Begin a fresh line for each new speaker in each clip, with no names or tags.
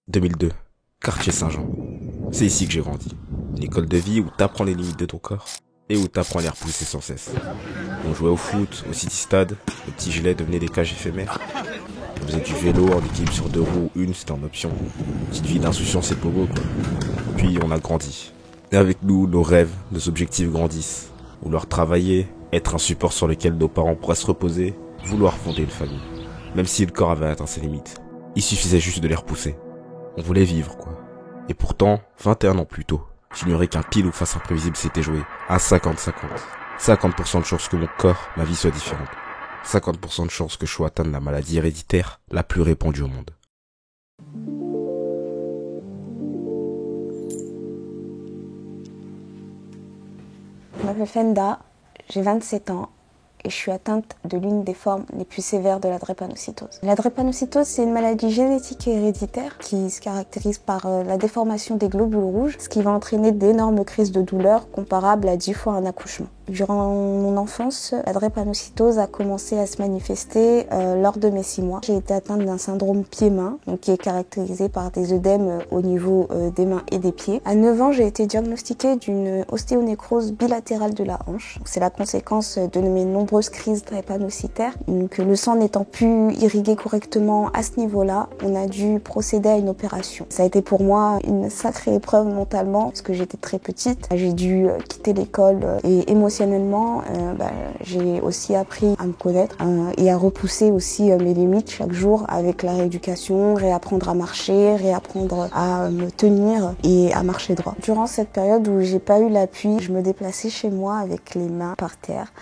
2002, quartier Saint-Jean. C'est ici que j'ai grandi. Une école de vie où t'apprends les limites de ton corps et où t'apprends à les repousser sans cesse. On jouait au foot, au city stade, le petit gilet devenait des cages éphémères. On faisait du vélo en équipe sur 2 roues ou une, c'était en option. Petite vie d'insouciance et pogo quoi. Puis on a grandi. Et avec nous, nos rêves, nos objectifs grandissent. Vouloir travailler, être un support sur lequel nos parents pourraient se reposer, vouloir fonder une famille. Même si le corps avait atteint ses limites. Il suffisait juste de les repousser. On voulait vivre, quoi. Et pourtant, 21 ans plus tôt, j'ignorais qu'un pile ou face imprévisible s'était joué à 50-50. 50% de chances que mon corps, ma vie soit différente. 50% de chances que je sois atteint de la maladie héréditaire la plus répandue au monde.
Je m'appelle Fenda, j'ai 27 ans et je suis atteinte de l'une des formes les plus sévères de la drépanocytose. La drépanocytose, c'est une maladie génétique et héréditaire qui se caractérise par la déformation des globules rouges, ce qui va entraîner d'énormes crises de douleur comparables à 10 fois un accouchement. Durant mon enfance, la drépanocytose a commencé à se manifester lors de mes 6 mois. J'ai été atteinte d'un syndrome pied-main, qui est caractérisé par des œdèmes au niveau des mains et des pieds. À 9 ans, j'ai été diagnostiquée d'une ostéonécrose bilatérale de la hanche. C'est la conséquence de mes nombreuses crises drépanocytaires. Donc, le sang n'étant plus irrigué correctement à ce niveau-là, on a dû procéder à une opération. Ça a été pour moi une sacrée épreuve mentalement, parce que j'étais très petite. J'ai dû quitter l'école et émotionnellement, j'ai aussi appris à me connaître et à repousser aussi mes limites chaque jour avec la rééducation, réapprendre à marcher, réapprendre à me tenir et à marcher droit. Durant cette période où j'ai pas eu l'appui, je me déplaçais chez moi avec les mains par terre.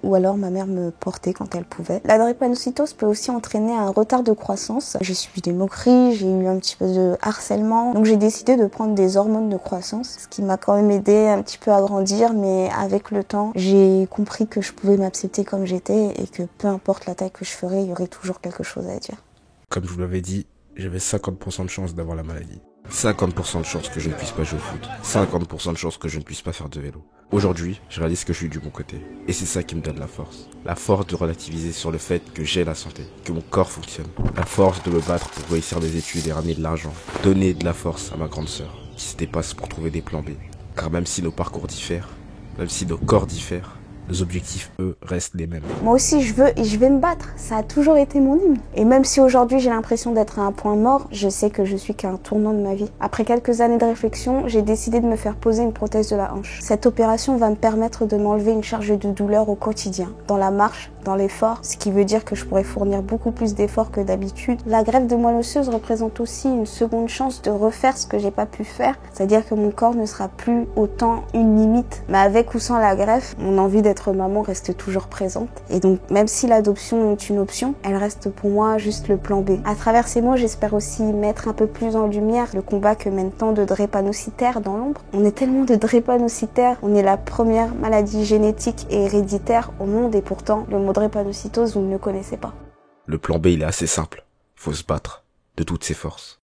Ou alors ma mère me portait quand elle pouvait. La drépanocytose peut aussi entraîner un retard de croissance. J'ai subi des moqueries, j'ai eu un petit peu de harcèlement. Donc j'ai décidé de prendre des hormones de croissance, ce qui m'a quand même aidé un petit peu à grandir, mais avec le temps, j'ai compris que je pouvais m'accepter comme j'étais et que peu importe la taille que je ferais, il y aurait toujours quelque chose à dire.
Comme je vous l'avais dit, j'avais 50% de chance d'avoir la maladie. 50% de chance que je ne puisse pas jouer au foot. 50% de chance que je ne puisse pas faire de vélo. Aujourd'hui, je réalise que je suis du bon côté. Et c'est ça qui me donne la force. La force de relativiser sur le fait que j'ai la santé, que mon corps fonctionne. La force de me battre pour réussir des études et ramener de l'argent. Donner de la force à ma grande sœur, qui se dépasse pour trouver des plans B. Car même si nos parcours diffèrent, même si nos corps diffèrent, nos objectifs, eux, restent les mêmes.
Moi aussi, je veux et je vais me battre. Ça a toujours été mon hymne. Et même si aujourd'hui, j'ai l'impression d'être à un point mort, je sais que je suis qu'à un tournant de ma vie. Après quelques années de réflexion, j'ai décidé de me faire poser une prothèse de la hanche. Cette opération va me permettre de m'enlever une charge de douleur au quotidien, dans la marche, dans l'effort, ce qui veut dire que je pourrais fournir beaucoup plus d'efforts que d'habitude. La greffe de moelle osseuse représente aussi une seconde chance de refaire ce que j'ai pas pu faire, c'est-à-dire que mon corps ne sera plus autant une limite. Mais avec ou sans la greffe, mon envie d'être maman reste toujours présente. Et donc, même si l'adoption est une option, elle reste pour moi juste le plan B. À travers ces mots, j'espère aussi mettre un peu plus en lumière le combat que mènent tant de drépanocytaires dans l'ombre. On est tellement de drépanocytaires, on est la première maladie génétique et héréditaire au monde et pourtant, le mot drépanocytose, vous ne le connaissez pas.
Le plan B, il est assez simple. Il faut se battre de toutes ses forces.